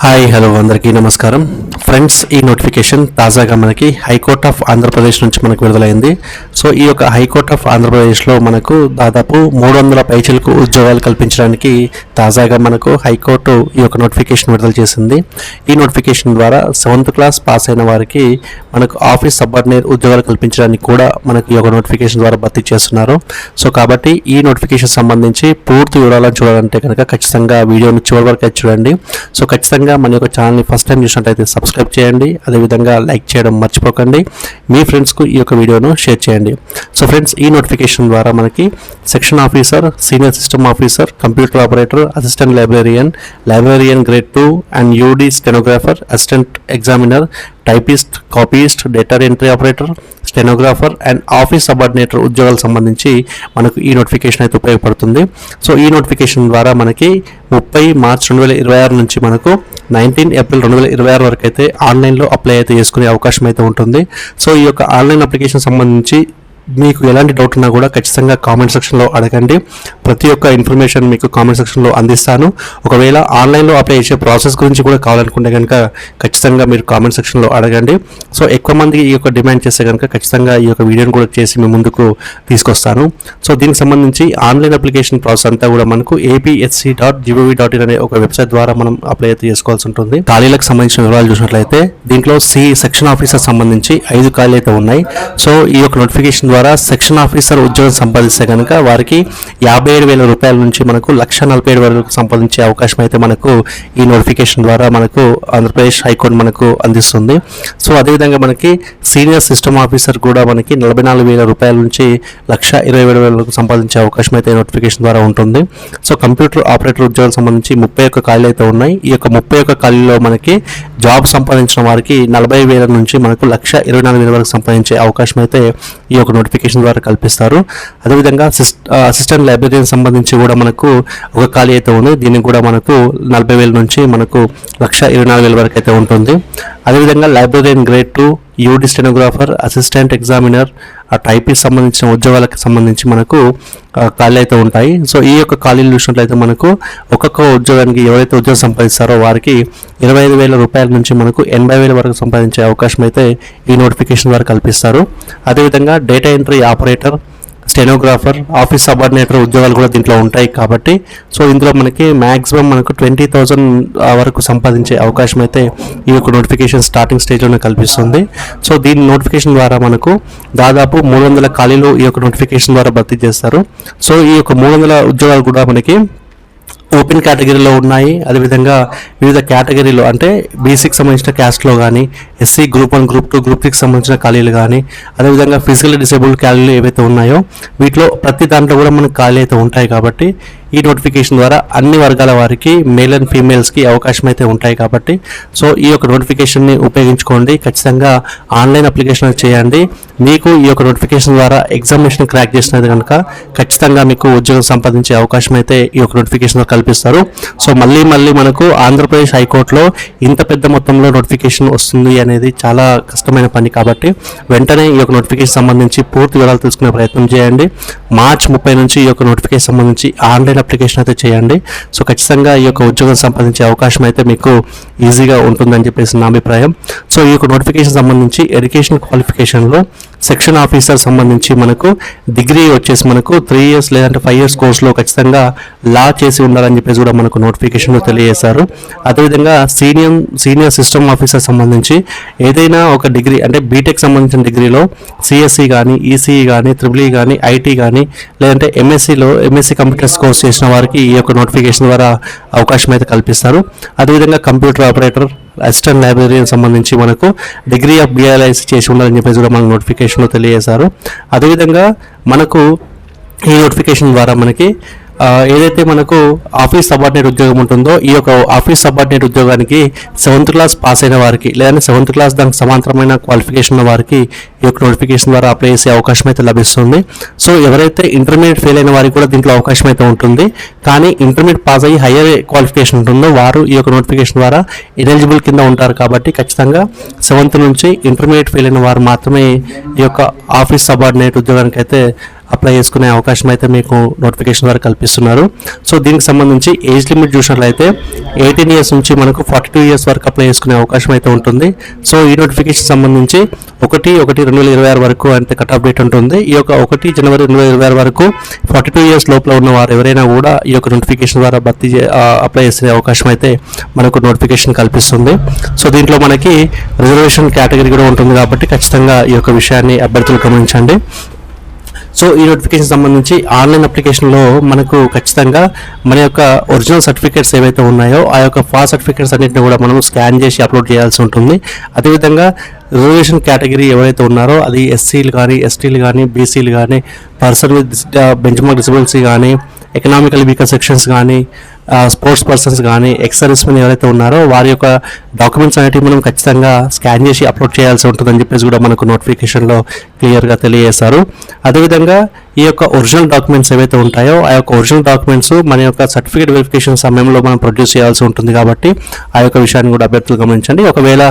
Hi hello అందరికీ నమస్కారం friends. ఈ నోటిఫికేషన్ తాజాగా మనకి హైకోర్ట్ ఆఫ్ ఆంధ్రప్రదేశ్ నుంచి మనకు విడుదలైంది. సో ఈ యొక్క హైకోర్ట్ ఆఫ్ ఆంధ్రప్రదేశ్లో మనకు దాదాపు 300 పైచిలకు ఉద్యోగాలు కల్పించడానికి తాజాగా మనకు హైకోర్టు ఈ యొక్క నోటిఫికేషన్ విడుదల చేసింది. ఈ నోటిఫికేషన్ ద్వారా 7th క్లాస్ పాస్ అయిన వారికి మనకు ఆఫీస్ సబార్డినేట్ ఉద్యోగాలు కల్పించడానికి కూడా మనకు ఈ యొక్క నోటిఫికేషన్ ద్వారా భర్తీ చేస్తున్నారు. సో కాబట్టి ఈ నోటిఫికేషన్ సంబంధించి పూర్తి వివరాలను చూడాలంటే కనుక ఖచ్చితంగా వీడియోని చివరి వరకు చూడండి. సో ఖచ్చితంగా మన యొక్క ఛానల్ని ఫస్ట్ టైం చూసినట్లయితే సబ్స్క్రైబ్ చేయండి, అదేవిధంగా లైక్ చేయడం మర్చిపోకండి, మీ ఫ్రెండ్స్కు ఈ యొక్క వీడియోను షేర్ చేయండి. సో ఫ్రెండ్స్, ఈ నోటిఫికేషన్ ద్వారా మనకి section officer, senior system officer, computer operator, assistant librarian grade 2 and UD stenographer, assistant examiner, typist, copyist, data entry operator, stenographer and office subordinator ఉద్యోగాలకు సంబంధించి మనకు ఈ నోటిఫికేషన్ అయితే ఉపయోగపడుతుంది. సో ఈ నోటిఫికేషన్ ద్వారా మనకి 30 మార్చ్ 2026 నుంచి మనకు 19 ఏప్రిల్ 2026 వరకు అయితే ఆన్లైన్లో అప్లై అయితే చేసుకునే అవకాశం అయితే ఉంటుంది. సో ఈ యొక్క ఆన్లైన్ అప్లికేషన్ సంబంధించి మీకు ఎలాంటి డౌట్ ఉన్నా కూడా ఖచ్చితంగా కామెంట్ సెక్షన్లో అడగండి. ప్రతి ఒక్క ఇన్ఫర్మేషన్ మీకు కామెంట్ సెక్షన్లో అందిస్తాను. ఒకవేళ ఆన్లైన్లో అప్లై చేసే ప్రాసెస్ గురించి కూడా కావాలనుకుంటే కనుక ఖచ్చితంగా మీరు కామెంట్ సెక్షన్లో అడగండి. సో ఎక్కువ మంది ఈ యొక్క డిమాండ్ చేస్తే కనుక ఖచ్చితంగా ఈ యొక్క వీడియోని కూడా చేసి మీ ముందుకు తీసుకొస్తాను. సో దీనికి సంబంధించి ఆన్లైన్ అప్లికేషన్ ప్రాసెస్ అంతా కూడా మనకు apsc.gov.in అనే ఒక వెబ్సైట్ ద్వారా మనం అప్లై అయితే చేసుకోవాల్సి ఉంటుంది. ఖాళీలకు సంబంధించిన వివరాలు చూసినట్లయితే దీంట్లో సెక్షన్ ఆఫీసర్ సంబంధించి 5 ఖాళీలు అయితే ఉన్నాయి. సో ఈ యొక్క నోటిఫికేషన్ ద్వారా సెక్షన్ ఆఫీసర్ ఉద్యోగం సంపాదిస్తే కనుక వారికి 57,000 రూపాయల నుంచి మనకు 1,47,000 వరకు సంపాదించే అవకాశం అయితే మనకు ఈ నోటిఫికేషన్ ద్వారా మనకు ఆంధ్రప్రదేశ్ హైకోర్టు మనకు అందిస్తుంది. సో అదేవిధంగా మనకి సీనియర్ సిస్టమ్ ఆఫీసర్ కూడా మనకి 44,000 రూపాయల నుంచి 1,27,000 వరకు సంపాదించే అవకాశం అయితే నోటిఫికేషన్ ద్వారా ఉంటుంది. సో కంప్యూటర్ ఆపరేటర్ ఉద్యోగాలకు సంబంధించి 31 ఖాళీలు అయితే ఉన్నాయి. ఈ యొక్క 31 ఖాళీలో మనకి జాబ్ సంపాదించిన వారికి 40,000 నుంచి మనకు 1,24,000 వరకు సంపాదించే అవకాశం అయితే ఈ యొక్క నోటిఫికేషన్ ద్వారా కల్పిస్తారు. అదేవిధంగా అసిస్టెంట్ లైబ్రేరియన్ సంబంధించి కూడా మనకు ఒక ఖాళీ అయితే ఉంది. దీనికి కూడా మనకు 40,000 నుంచి మనకు 1,24,000 వరకు అయితే ఉంటుంది. అదేవిధంగా librarian grade 2, UD stenographer, assistant examiner, ఆ టైపిస్ట్ సంబంధించిన ఉద్యోగాలకు సంబంధించి మనకు ఖాళీ అయితే ఉంటాయి. సో ఈ యొక్క ఖాళీలు చూసినట్లయితే మనకు ఒక్కొక్క ఉద్యోగానికి ఎవరైతే ఉద్యోగం సంపాదిస్తారో వారికి 25,000 రూపాయల నుంచి మనకు 80,000 వరకు సంపాదించే అవకాశం అయితే ఈ నోటిఫికేషన్ ద్వారా కల్పిస్తారు. అదేవిధంగా data entry operator, stenographer, office subordinator ఉద్యోగాలు కూడా దీంట్లో ఉంటాయి. కాబట్టి సో ఇందులో మనకి మ్యాక్సిమం మనకు 20,000 వరకు సంపాదించే అవకాశం అయితే ఈ యొక్క నోటిఫికేషన్ స్టార్టింగ్ స్టేజ్లోనే కల్పిస్తుంది. సో దీని నోటిఫికేషన్ ద్వారా మనకు దాదాపు 300 ఖాళీలు ఈ యొక్క నోటిఫికేషన్ ద్వారా భర్తీ చేస్తారు. సో ఈ యొక్క 300 ఉద్యోగాలు కూడా మనకి ఓపెన్ కేటగిరీలో ఉన్నాయి. అదేవిధంగా వివిధ కేటగిరీలో అంటే బీసీకి సంబంధించిన క్యాస్ట్లో కానీ, ఎస్సీ గ్రూప్ 1, గ్రూప్ 2, గ్రూప్ 3కి సంబంధించిన ఖాళీలు కానీ, అదేవిధంగా ఫిజికల్లీ డిసేబుల్డ్ ఖాళీలు ఏవైతే ఉన్నాయో వీటిలో ప్రతి దాంట్లో కూడా మనకు ఖాళీ అయితే ఉంటాయి. కాబట్టి ఈ నోటిఫికేషన్ ద్వారా అన్ని వర్గాల వారికి మేల్ అండ్ ఫీమేల్స్కి అవకాశం అయితే ఉంటాయి. కాబట్టి సో ఈ యొక్క నోటిఫికేషన్ని ఉపయోగించుకోండి. ఖచ్చితంగా ఆన్లైన్ అప్లికేషన్ చేయండి. మీకు ఈ యొక్క నోటిఫికేషన్ ద్వారా ఎగ్జామినేషన్ క్రాక్ చేసినది కనుక ఖచ్చితంగా మీకు ఉద్యోగం సంపాదించే అవకాశం అయితే ఈ యొక్క నోటిఫికేషన్ కల్పిస్తారు. సో మళ్ళీ మనకు ఆంధ్రప్రదేశ్ హైకోర్టులో ఇంత పెద్ద మొత్తంలో నోటిఫికేషన్ వస్తుంది అనేది చాలా కష్టమైన పని. కాబట్టి వెంటనే ఈ యొక్క నోటిఫికేషన్ సంబంధించి పూర్తి వివరాలు తెలుసుకునే ప్రయత్నం చేయండి. మార్చ్ 30 నుంచి ఈ యొక్క నోటిఫికేషన్ సంబంధించి ఆన్లైన్ అప్లికేషన్ అయితే చేయండి. సో ఖచ్చితంగా ఈ యొక్క ఉద్యోగం సంపాదించే అవకాశం అయితే మీకు ఈజీగా ఉంటుందని చెప్పేసి నా అభిప్రాయం. సో ఈ యొక్క నోటిఫికేషన్ సంబంధించి ఎడ్యుకేషన్ క్వాలిఫికేషన్లో సెక్షన్ ఆఫీసర్ సంబంధించి మనకు డిగ్రీ వచ్చేసి మనకు 3 years లేదంటే 5 years కోర్సులో ఖచ్చితంగా లా చేసి ఉండాలని చెప్పేసి కూడా మనకు నోటిఫికేషన్లో తెలియజేశారు. అదేవిధంగా సీనియర్ సిస్టమ్ ఆఫీసర్ సంబంధించి ఏదైనా ఒక డిగ్రీ అంటే బీటెక్ సంబంధించిన డిగ్రీలో సిఎస్సి కానీ, ఈసీఈ కానీ, ట్రిపుల్ కానీ, ఐటీ కానీ లేదంటే ఎంఎస్సి కంప్యూటర్స్ కోర్స్ చేసిన వారికి ఈ యొక్క నోటిఫికేషన్ ద్వారా అవకాశం అయితే కల్పిస్తారు. అదేవిధంగా కంప్యూటర్ ఆపరేటర్, అసిస్టెంట్ లైబ్రేరియన్ సంబంధించి మనకు డిగ్రీ ఆఫ్ BLIC చేసి ఉండాలని చెప్పేసి కూడా మనకు నోటిఫికేషన్లో తెలియజేశారు. అదేవిధంగా మనకు ఈ నోటిఫికేషన్ ద్వారా మనకి ఏదైతే మనకు ఆఫీస్ సబార్డినేట్ ఉద్యోగం ఉంటుందో ఈ యొక్క ఆఫీస్ సబార్డినేట్ ఉద్యోగానికి 7th క్లాస్ పాస్ అయిన వారికి లేదంటే 7th క్లాస్ దానికి సమాంతరమైన క్వాలిఫికేషన్ ఉన్న వారికి ఈ యొక్క నోటిఫికేషన్ ద్వారా అప్లై చేసే అవకాశం అయితే లభిస్తుంది. సో ఎవరైతే ఇంటర్మీడియట్ ఫెయిల్ అయిన వారికి కూడా దీంట్లో అవకాశం అయితే ఉంటుంది. కానీ ఇంటర్మీడియట్ పాస్ అయ్యి హైయర్ క్వాలిఫికేషన్ ఉంటుందో వారు ఈ యొక్క నోటిఫికేషన్ ద్వారా ఎలిజిబుల్ కింద ఉంటారు. కాబట్టి ఖచ్చితంగా 7th నుంచి ఇంటర్మీడియట్ ఫెయిల్ అయిన వారు మాత్రమే ఈ యొక్క ఆఫీస్ సబార్డినేట్ ఉద్యోగానికి అయితే అప్లై చేసుకునే అవకాశం అయితే మీకు నోటిఫికేషన్ ద్వారా కల్పిస్తున్నారు. సో దీనికి సంబంధించి ఏజ్ లిమిట్ చూసినట్లయితే 18 ఇయర్స్ నుంచి మనకు 42 ఇయర్స్ వరకు అప్లై చేసుకునే అవకాశం అయితే ఉంటుంది. సో ఈ నోటిఫికేషన్ సంబంధించి 1/1/2026 వరకు అంటే కట్ ఆఫ్ డేట్ ఉంటుంది. ఈ యొక్క 1 జనవరి 2026 వరకు 42 ఇయర్స్ లోపల ఉన్న వారు ఎవరైనా కూడా ఈ యొక్క నోటిఫికేషన్ ద్వారా అప్లై చేసే అవకాశం అయితే మనకు నోటిఫికేషన్ కల్పిస్తుంది. సో దీంట్లో మనకి రిజర్వేషన్ కేటగిరీ కూడా ఉంటుంది కాబట్టి ఖచ్చితంగా ఈ యొక్క విషయాన్ని అభ్యర్థులు గమనించండి. సో ఈ నోటిఫికేషన్ సంబంధించి ఆన్లైన్ అప్లికేషన్లో మనకు ఖచ్చితంగా మన యొక్క ఒరిజినల్ సర్టిఫికేట్స్ ఏవైతే ఉన్నాయో ఆ యొక్క ఫాస్ట్ సర్టిఫికేట్స్ అన్నింటినీ కూడా మనం స్కాన్ చేసి అప్లోడ్ చేయాల్సి ఉంటుంది. అదేవిధంగా రిజర్వేషన్ కేటగిరీ ఎవరైతే ఉన్నారో అది ఎస్సీలు కానీ, ఎస్టీలు కానీ, బీసీలు కానీ, పర్సన్ విత్ బెంచ్మార్క్ డిసబిలిటీ కానీ, ఎకనామికల్ వీకర్ సెక్షన్స్ కానీ, స్పోర్ట్స్ పర్సన్స్ కానీ, ఎక్స్ సర్వీస్ మెన్ ఎవరైతే ఉన్నారో వారి యొక్క డాక్యుమెంట్స్ అనేవి మనం ఖచ్చితంగా స్కాన్ చేసి అప్లోడ్ చేయాల్సి ఉంటుందని చెప్పేసి కూడా మనకు నోటిఫికేషన్లో క్లియర్గా తెలియజేశారు. అదేవిధంగా ఈ యొక్క ఒరిజినల్ డాక్యుమెంట్స్ ఏవైతే ఉంటాయో ఆ యొక్క ఒరిజినల్ డాక్యుమెంట్స్ మన యొక్క సర్టిఫికేట్ వెరిఫికేషన్ సమయంలో మనం ప్రొడ్యూస్ చేయాల్సి ఉంటుంది కాబట్టి ఆ యొక్క విషయాన్ని కూడా అభ్యర్థులు గమనించండి. ఒకవేళ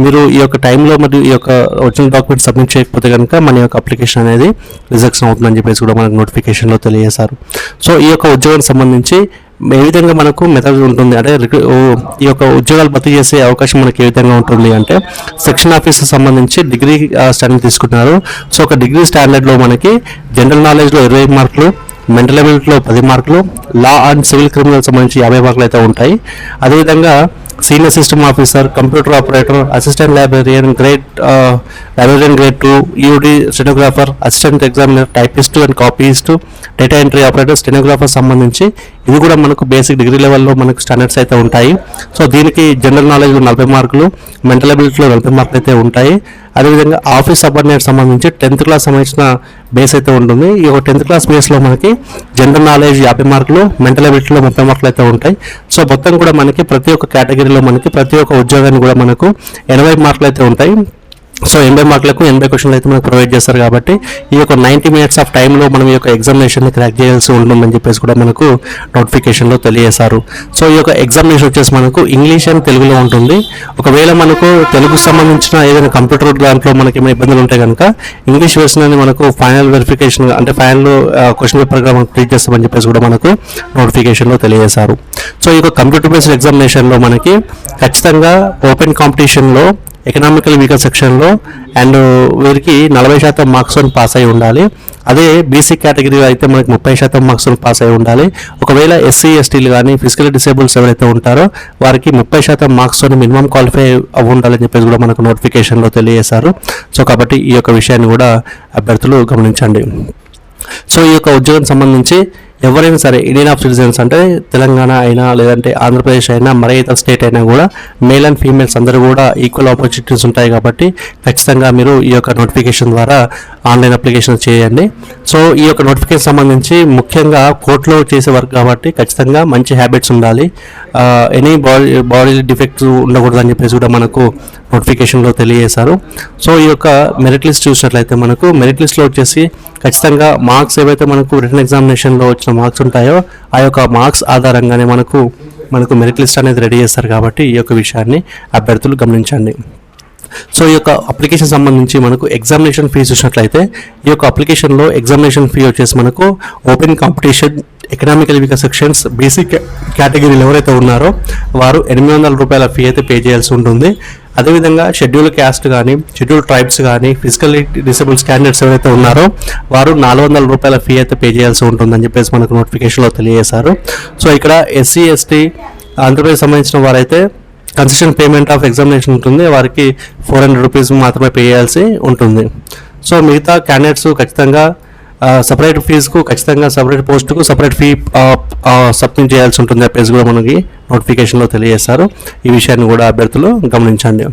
మీరు ఈ యొక్క టైంలో మరియు ఈ యొక్క ఒరిజినల్ డాక్యుమెంట్స్ సబ్మిట్ చేయకపోతే కనుక మన యొక్క అప్లికేషన్ అనేది రిజెక్షన్ అవుతుందని చెప్పేసి కూడా మనకు నోటిఫికేషన్లో తెలియజేశారు. సో ఈ యొక్క ఉద్యోగానికి సంబంధించి ఏ విధంగా మనకు మెథడ్ ఉంటుంది అంటే ఈ యొక్క ఉద్యోగాలు భర్తీ చేసే అవకాశం మనకి ఏ విధంగా ఉంటుంది అంటే సెక్షన్ ఆఫీసర్ సంబంధించి డిగ్రీ స్టాండర్డ్ తీసుకుంటున్నారు. సో ఒక డిగ్రీ స్టాండర్డ్లో మనకి జనరల్ నాలెడ్జ్లో 20 మార్కులు, మెంటల్ ఎబిలిటీలో 10 మార్కులు, లా అండ్ సివిల్ క్రిమినల్ సంబంధించి 50 మార్కులు అయితే ఉంటాయి. అదేవిధంగా senior system officer, computer operator, assistant librarian grade 2, ఈయూడి stenographer, assistant examiner, typist and copyist, data entry operator, stenographer సంబంధించి ఇది కూడా మనకు బేసిక్ డిగ్రీ లెవెల్లో మనకు స్టాండర్డ్స్ అయితే ఉంటాయి. సో దీనికి జనరల్ నాలెడ్జ్లో 40 మార్కులు, మెంటల్ ఎబిలిటీలో 40 మార్కులు అయితే ఉంటాయి. అదేవిధంగా ఆఫీస్ సబార్డినేట్ సంబంధించి 10th క్లాస్ సంబంధించిన బేస్ అయితే ఉంటుంది. ఈ 10th క్లాస్ బేస్లో మనకి జనరల్ నాలెడ్జ్ 50 మార్కులు, మెంటల్ ఎబిలిటీలో 30 మార్కులు అయితే ఉంటాయి. సో మొత్తం కూడా మనకి ప్రతి ఒక్క కేటగిరీలో మనకి ప్రతి ఒక్క ఉద్యోగాన్ని కూడా మనకు 80 మార్కులు అయితే ఉంటాయి. సో 80 మార్కులకు 80 క్వశ్చన్లు అయితే మనకు ప్రొవైడ్ చేస్తారు కాబట్టి ఈ యొక్క 90 minutes ఆఫ్ టైంలో మనం ఈ యొక్క ఎగ్జామినేషన్ని క్రాక్ చేయాల్సి ఉంటుందని చెప్పేసి కూడా మనకు నోటిఫికేషన్లో తెలియజేశారు. సో ఈ యొక్క ఎగ్జామినేషన్ వచ్చేసి మనకు ఇంగ్లీష్ అండ్ తెలుగులో ఉంటుంది. ఒకవేళ మనకు తెలుగుకు సంబంధించిన ఏదైనా కంప్యూటర్ దాంట్లో మనకి ఏమైనా ఇబ్బందులు ఉంటే కనుక ఇంగ్లీష్ వెర్షన్ అని మనకు ఫైనల్ వెరిఫికేషన్ అంటే ఫైనల్ క్వశ్చన్ పేపర్గా మనం ట్రీట్ చేస్తామని చెప్పేసి కూడా మనకు నోటిఫికేషన్లో తెలియజేశారు. సో ఈ యొక్క కంప్యూటర్ బేస్డ్ ఎగ్జామినేషన్లో మనకి ఖచ్చితంగా ఓపెన్ కాంపిటీషన్లో ఎకనామికల్ వీకర్ సెక్షన్లో అండ్ వీరికి 40% మార్క్స్ పాస్ అయి ఉండాలి. అదే బీసీ కేటగిరీలో అయితే మనకి 30% మార్క్స్ పాస్ అయి ఉండాలి. ఒకవేళ ఎస్సీ ఎస్టీలు కానీ ఫిజికల్ డిసేబుల్స్ ఎవరైతే ఉంటారో వారికి 30% మార్క్స్ మినిమం క్వాలిఫై అవ్వ ఉండాలని చెప్పేసి కూడా మనకు నోటిఫికేషన్లో తెలియజేశారు. సో కాబట్టి ఈ యొక్క విషయాన్ని కూడా అభ్యర్థులు గమనించండి. సో ఈ యొక్క ఉద్యోగం సంబంధించి ఎవరైనా సరే ఇండియన్ ఆఫ్ సిటిజన్స్ అంటే తెలంగాణ అయినా లేదంటే ఆంధ్రప్రదేశ్ అయినా మరే ఇతర స్టేట్ అయినా కూడా మేల్ అండ్ ఫీమేల్స్ అందరూ కూడా ఈక్వల్ ఆపర్చునిటీస్ ఉంటాయి కాబట్టి ఖచ్చితంగా మీరు ఈ యొక్క నోటిఫికేషన్ ద్వారా ఆన్లైన్ అప్లికేషన్ చేయండి. సో ఈ యొక్క నోటిఫికేషన్ సంబంధించి ముఖ్యంగా కోర్టులో చేసే వర్క్ కాబట్టి ఖచ్చితంగా మంచి హ్యాబిట్స్ ఉండాలి, ఎనీ బాడీ డిఫెక్ట్స్ ఉండకూడదు అని చెప్పేసి కూడా మనకు నోటిఫికేషన్లో తెలియజేశారు. సో ఈ యొక్క మెరిట్ లిస్ట్ చూసినట్లయితే మనకు మెరిట్ లిస్ట్లో వచ్చేసి ఖచ్చితంగా మార్క్స్ ఏవైతే మనకు రిటన్ ఎగ్జామినేషన్లో వచ్చిన మార్క్స్ ఉంటాయో ఆ యొక్క మార్క్స్ ఆధారంగానే మనకు మెరిట్ లిస్ట్ అనేది రెడీ చేస్తారు కాబట్టి ఈ యొక్క విషయాన్ని అభ్యర్థులు గమనించండి. సో ఈ యొక్క అప్లికేషన్ సంబంధించి మనకు ఎగ్జామినేషన్ ఫీ చూసినట్లయితే ఈ యొక్క అప్లికేషన్లో ఎగ్జామినేషన్ ఫీ వచ్చేసి మనకు open competition economical weaker sections basic కేటగిరీలు ఎవరైతే ఉన్నారో వారు 800 రూపాయల ఫీ అయితే పే చేయాల్సి ఉంటుంది. అదేవిధంగా షెడ్యూల్ క్యాస్ట్ కానీ షెడ్యూల్ ట్రైబ్స్ కానీ ఫిజికల్ డిసేబుల్ స్టాండర్డ్స్ ఎవరైతే ఉన్నారో వారు 400 రూపాయల ఫీ అయితే పే చేయాల్సి ఉంటుందని చెప్పేసి మనకు నోటిఫికేషన్లో తెలియజేశారు. సో ఇక్కడ ఎస్సీ ఎస్టీ ఆంధ్రప్రదేశ్ సంబంధించిన వారైతే కన్సెషన్ పేమెంట్ ఆఫ్ ఎగ్జామినేషన్ ఉంటుంది, వారికి 400 రూపీస్ మాత్రమే పే చేయాల్సి ఉంటుంది. సో మిగతా క్యాండిడేట్స్ ఖచ్చితంగా సపరేట్ ఫీజుకు ఖచ్చితంగా సపరేట్ పోస్టుకు సపరేట్ ఫీ సబ్మిట్ చేయాల్సి ఉంటుంది చెప్పేసి కూడా మనకి నోటిఫికేషన్లో తెలియజేస్తారు. ఈ విషయాన్ని కూడా అభ్యర్థులు గమనించండి.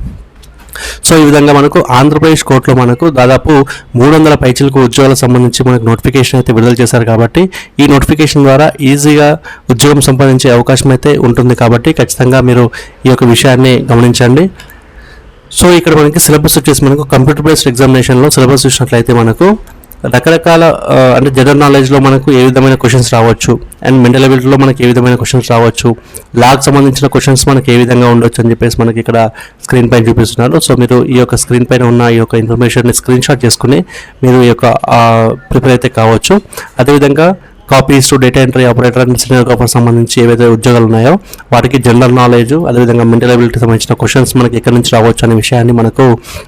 సో ఈ విధంగా మనకు ఆంధ్రప్రదేశ్ కోర్టులో మనకు దాదాపు 300 పైచిలకు ఉద్యోగాలకు సంబంధించి మనకు నోటిఫికేషన్ అయితే విడుదల చేశారు కాబట్టి ఈ నోటిఫికేషన్ ద్వారా ఈజీగా ఉద్యోగం సంపాదించే అవకాశం అయితే ఉంటుంది కాబట్టి ఖచ్చితంగా మీరు ఈ యొక్క విషయాన్ని గమనించండి. సో ఇక్కడ మనకి సిలబస్ వచ్చేసి మనకు కంప్యూటర్ బేస్డ్ ఎగ్జామినేషన్లో సిలబస్ చూసినట్లయితే మనకు రకరకాల అంటే జనరల్ నాలెడ్జ్లో మనకు ఏ విధమైన క్వశ్చన్స్ రావచ్చు, అండ్ మెంటల్ అబిలిటీలో మనకి ఏ విధమైన క్వశ్చన్స్ రావచ్చు, లాకి సంబంధించిన క్వశ్చన్స్ మనకి ఏ విధంగా ఉండొచ్చు అని చెప్పేసి మనకి ఇక్కడ స్క్రీన్ పైన చూపిస్తున్నారు. సో మీరు ఈ యొక్క స్క్రీన్ పైన ఉన్న ఈ యొక్క ఇన్ఫర్మేషన్ని స్క్రీన్ షాట్ చేసుకుని మీరు ఈ యొక్క ప్రిపేర్ అయితే కావచ్చు. అదేవిధంగా copies to data entry operator and senior copper సంబంధించి ఏవైతే ఉద్యోగాలు ఉన్నాయో వాటికి జనరల్ నాలెడ్జ్, అదేవిధంగా మెంటల్ అబిలిటీ సంబంధించిన క్వశ్చన్స్ మనకి ఎక్కడి నుంచి రావచ్చు అనే విషయాన్ని మనకు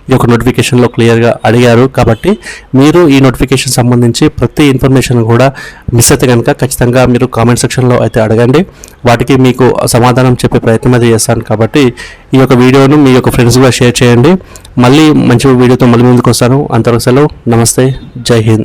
ఈ యొక్క నోటిఫికేషన్లో క్లియర్గా అడిగారు. కాబట్టి మీరు ఈ నోటిఫికేషన్ సంబంధించి ప్రతి ఇన్ఫర్మేషన్ కూడా మిస్ అయితే కనుక ఖచ్చితంగా మీరు కామెంట్ సెక్షన్లో అయితే అడగండి. వాటికి మీకు సమాధానం చెప్పే ప్రయత్నం అయితే చేస్తాను. కాబట్టి ఈ యొక్క వీడియోను మీ యొక్క ఫ్రెండ్స్ కూడా షేర్ చేయండి. మళ్ళీ మంచి వీడియోతో మళ్ళీ ముందుకు వస్తాను. అంతవరకు సెలవు. నమస్తే. జై హింద్.